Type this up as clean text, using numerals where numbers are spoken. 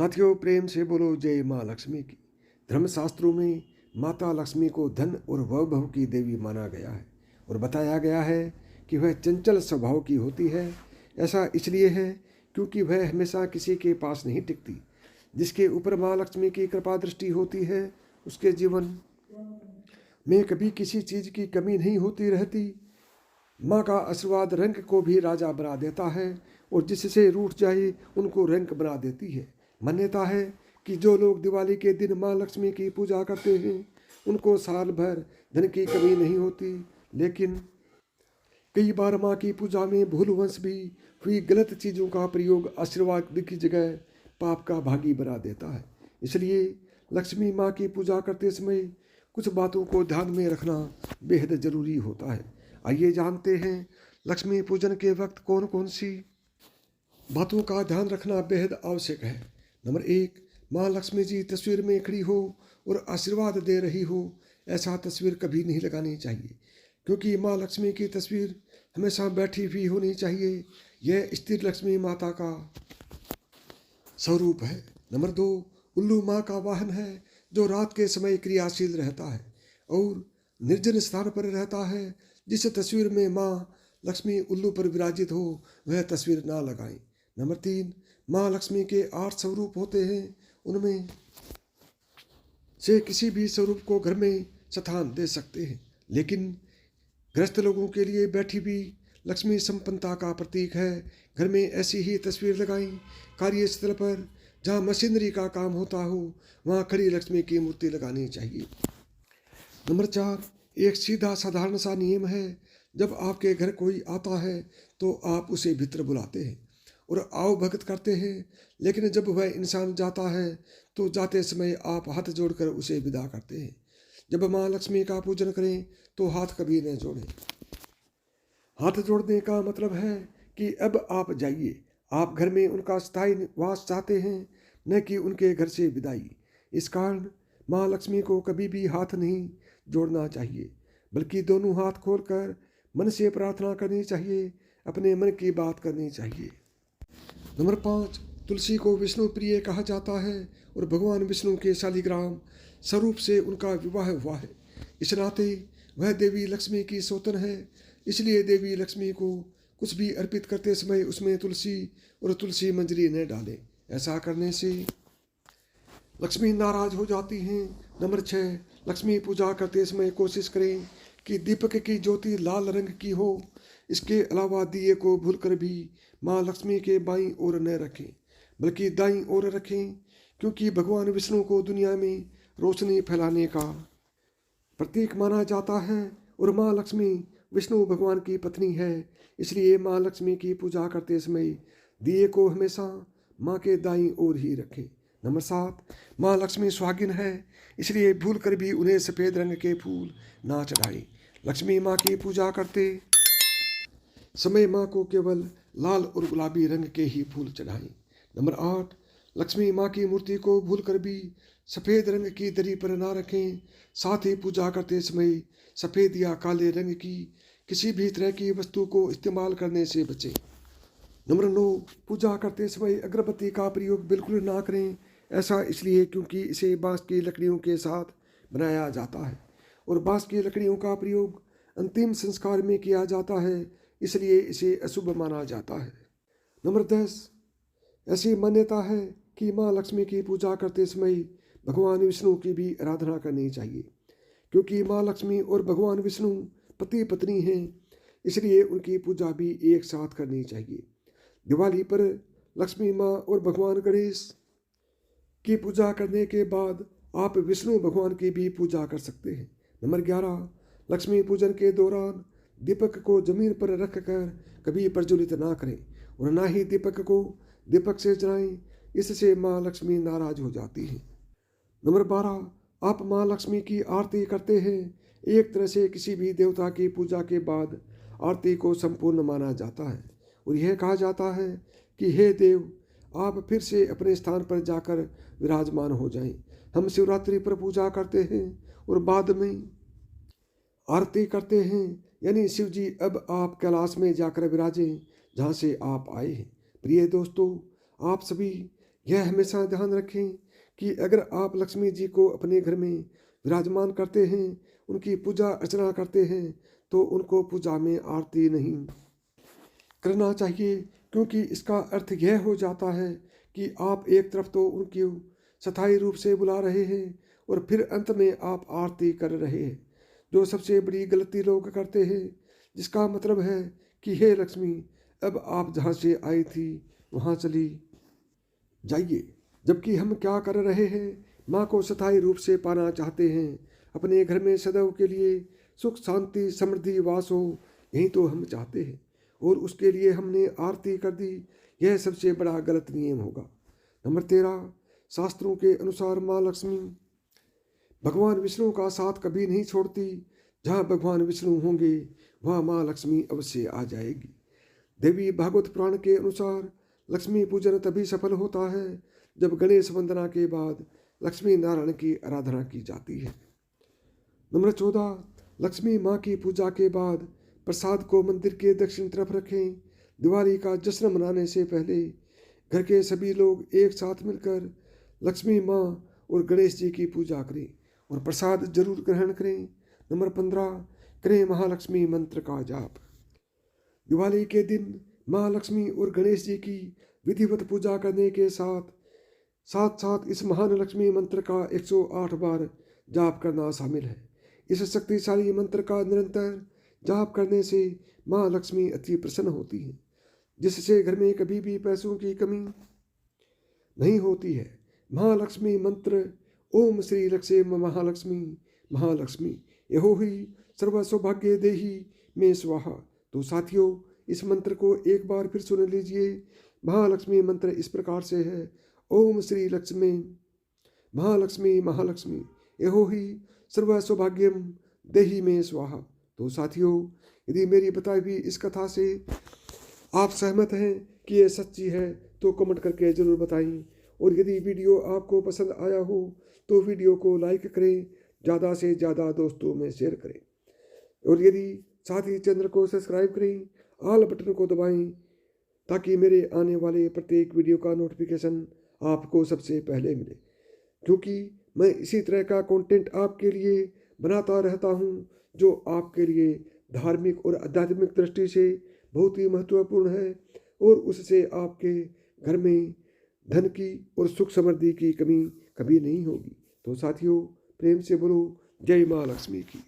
साथियों, प्रेम से बोलो जय माँ लक्ष्मी की। धर्मशास्त्रों में माता लक्ष्मी को धन और वैभव की देवी माना गया है और बताया गया है कि वह चंचल स्वभाव की होती है। ऐसा इसलिए है क्योंकि वह हमेशा किसी के पास नहीं टिकती। जिसके ऊपर माँ लक्ष्मी की कृपा दृष्टि होती है उसके जीवन में कभी किसी चीज़ की कमी नहीं होती रहती। माँ का आशीर्वाद रंक को भी राजा बना देता है और जिससे रूठ जाए उनको रंक बना देती है। मान्यता है कि जो लोग दिवाली के दिन माँ लक्ष्मी की पूजा करते हैं उनको साल भर धन की कमी नहीं होती, लेकिन कई बार माँ की पूजा में भूलवश भी हुई गलत चीज़ों का प्रयोग आशीर्वाद की जगह पाप का भागी बना देता है। इसलिए लक्ष्मी माँ की पूजा करते समय कुछ बातों को ध्यान में रखना बेहद ज़रूरी होता है। आइए जानते हैं लक्ष्मी पूजन के वक्त कौन कौन सी बातों का ध्यान रखना बेहद आवश्यक है। नंबर 1, माँ लक्ष्मी जी तस्वीर में खड़ी हो और आशीर्वाद दे रही हो, ऐसा तस्वीर कभी नहीं लगानी चाहिए क्योंकि माँ लक्ष्मी की तस्वीर हमेशा बैठी हुई होनी चाहिए। यह स्थिर लक्ष्मी माता का स्वरूप है। नंबर 2, उल्लू माँ का वाहन है जो रात के समय क्रियाशील रहता है और निर्जन स्थान पर रहता है। जिस तस्वीर में माँ लक्ष्मी उल्लू पर विराजित हो वह तस्वीर ना लगाएं। नंबर 3, माँ लक्ष्मी के 8 स्वरूप होते हैं, उनमें से किसी भी स्वरूप को घर में स्थान दे सकते हैं, लेकिन गृहस्थ लोगों के लिए बैठी हुई लक्ष्मी संपन्नता का प्रतीक है। घर में ऐसी ही तस्वीर लगाएं। कार्यस्थल पर जहाँ मशीनरी का काम होता हो वहाँ खड़ी लक्ष्मी की मूर्ति लगानी चाहिए। नंबर 4, एक सीधा साधारण सा नियम है। जब आपके घर कोई आता है तो आप उसे भीतर बुलाते हैं और आओ भगत करते हैं, लेकिन जब वह इंसान जाता है तो जाते समय आप हाथ जोड़कर उसे विदा करते हैं। जब माँ लक्ष्मी का पूजन करें तो हाथ कभी न जोड़ें। हाथ जोड़ने का मतलब है कि अब आप जाइए, आप घर में उनका स्थायी निवास चाहते हैं, न कि उनके घर से विदाई। इस कारण माँ लक्ष्मी को कभी भी हाथ नहीं जोड़ना चाहिए, बल्कि दोनों हाथ खोलकर मन से प्रार्थना करनी चाहिए, अपने मन की बात करनी चाहिए। नंबर 5, तुलसी को विष्णु प्रिय कहा जाता है और भगवान विष्णु के शालिग्राम स्वरूप से उनका विवाह हुआ है। इस नाते वह देवी लक्ष्मी की सौतन है। इसलिए देवी लक्ष्मी को कुछ भी अर्पित करते समय उसमें तुलसी और तुलसी मंजरी न डालें। ऐसा करने से लक्ष्मी नाराज हो जाती हैं। नंबर 6, लक्ष्मी पूजा करते समय कोशिश करें कि दीपक की ज्योति लाल रंग की हो। इसके अलावा दिए को भूलकर भी माँ लक्ष्मी के बाईं ओर न रखें, बल्कि दाईं ओर रखें, क्योंकि भगवान विष्णु को दुनिया में रोशनी फैलाने का प्रतीक माना जाता है और माँ लक्ष्मी विष्णु भगवान की पत्नी है। इसलिए माँ लक्ष्मी की पूजा करते समय दिए को हमेशा माँ के दाईं ओर ही रखें। नंबर 7, माँ लक्ष्मी सुहागिन है, इसलिए भूल कर भी उन्हें सफ़ेद रंग के फूल ना चढ़ाएं। लक्ष्मी माँ की पूजा करते समय माँ को केवल लाल और गुलाबी रंग के ही फूल चढ़ाएं। नंबर 8, लक्ष्मी माँ की मूर्ति को भूल कर भी सफ़ेद रंग की दरी पर ना रखें। साथ ही पूजा करते समय सफ़ेद या काले रंग की किसी भी तरह की वस्तु को इस्तेमाल करने से बचें। नंबर 9, पूजा करते समय अगरबत्ती का प्रयोग बिल्कुल ना करें। ऐसा इसलिए क्योंकि इसे बांस की लकड़ियों के साथ बनाया जाता है और बांस की लकड़ियों का प्रयोग अंतिम संस्कार में किया जाता है, इसलिए इसे अशुभ माना जाता है। नंबर 10, ऐसी मान्यता है कि माँ लक्ष्मी की पूजा करते समय भगवान विष्णु की भी आराधना करनी चाहिए, क्योंकि माँ लक्ष्मी और भगवान विष्णु पति पत्नी हैं, इसलिए उनकी पूजा भी एक साथ करनी चाहिए। दिवाली पर लक्ष्मी माँ और भगवान गणेश की पूजा करने के बाद आप विष्णु भगवान की भी पूजा कर सकते हैं। नंबर 11, लक्ष्मी पूजन के दौरान दीपक को जमीन पर रखकर कभी प्रज्वलित ना करें और ना ही दीपक को दीपक से जलाएं, इससे माँ लक्ष्मी नाराज हो जाती हैं। नंबर 12, आप माँ लक्ष्मी की आरती करते हैं। एक तरह से किसी भी देवता की पूजा के बाद आरती को संपूर्ण माना जाता है और यह कहा जाता है कि हे देव, आप फिर से अपने स्थान पर जाकर विराजमान हो जाएं। हम शिवरात्रि पर पूजा करते हैं और बाद में आरती करते हैं, यानी शिव जी अब आप कैलाश में जाकर विराजें जहाँ से आप आए हैं। प्रिय दोस्तों, आप सभी यह हमेशा ध्यान रखें कि अगर आप लक्ष्मी जी को अपने घर में विराजमान करते हैं, उनकी पूजा अर्चना करते हैं, तो उनको पूजा में आरती नहीं करना चाहिए, क्योंकि इसका अर्थ यह हो जाता है कि आप एक तरफ तो उनकी स्थायी रूप से बुला रहे हैं और फिर अंत में आप आरती कर रहे हैं, जो सबसे बड़ी गलती लोग करते हैं, जिसका मतलब है कि हे लक्ष्मी, अब आप जहाँ से आई थी वहाँ चली जाइए। जबकि हम क्या कर रहे हैं, माँ को स्थायी रूप से पाना चाहते हैं, अपने घर में सदैव के लिए सुख शांति समृद्धि वास हो, यही तो हम चाहते हैं, और उसके लिए हमने आरती कर दी। यह सबसे बड़ा गलत नियम होगा। नंबर 13, शास्त्रों के अनुसार माँ लक्ष्मी भगवान विष्णु का साथ कभी नहीं छोड़ती। जहाँ भगवान विष्णु होंगे वहाँ माँ लक्ष्मी अवश्य आ जाएगी। देवी भागवत पुराण के अनुसार लक्ष्मी पूजन तभी सफल होता है जब गणेश वंदना के बाद लक्ष्मी नारायण की आराधना की जाती है। नंबर 14, लक्ष्मी माँ की पूजा के बाद प्रसाद को मंदिर के दक्षिण तरफ रखें। दिवाली का जश्न मनाने से पहले घर के सभी लोग एक साथ मिलकर लक्ष्मी माँ और गणेश जी की पूजा करें और प्रसाद जरूर ग्रहण करें। नंबर 15, करें महालक्ष्मी मंत्र का जाप। दिवाली के दिन माँ लक्ष्मी और गणेश जी की विधिवत पूजा करने के साथ साथ इस महान लक्ष्मी मंत्र का 108 बार जाप करना शामिल है। इस शक्तिशाली मंत्र का निरंतर जाप करने से माँ लक्ष्मी अति प्रसन्न होती हैं, जिससे घर में कभी भी पैसों की कमी नहीं होती है। महालक्ष्मी मंत्र ओम श्री लक्ष्मी महालक्ष्मी महालक्ष्मी यहो ही सर्व सौभाग्य देही में स्वाहा। तो साथियों, इस मंत्र को एक बार फिर सुन लीजिए। महालक्ष्मी मंत्र इस प्रकार से है, ओम श्री लक्ष्मी महालक्ष्मी महालक्ष्मी यहो ही सर्व सौभाग्यम देही में स्वाहा। तो साथियों, यदि मेरी बताई हुई इस कथा से आप सहमत हैं कि ये सच्ची है तो कमेंट करके ज़रूर बताएं, और यदि वीडियो आपको पसंद आया हो तो वीडियो को लाइक करें, ज़्यादा से ज़्यादा दोस्तों में शेयर करें, और यदि साथ ही चैनल को सब्सक्राइब करें, ऑल बटन को दबाएं, ताकि मेरे आने वाले प्रत्येक वीडियो का नोटिफिकेशन आपको सबसे पहले मिले, क्योंकि मैं इसी तरह का कंटेंट आपके लिए बनाता रहता हूं, जो आपके लिए धार्मिक और आध्यात्मिक दृष्टि से बहुत ही महत्वपूर्ण है, और उससे आपके घर में धन की और सुख समृद्धि की कमी कभी नहीं होगी। तो साथियों, प्रेम से बोलो जय माँ लक्ष्मी की।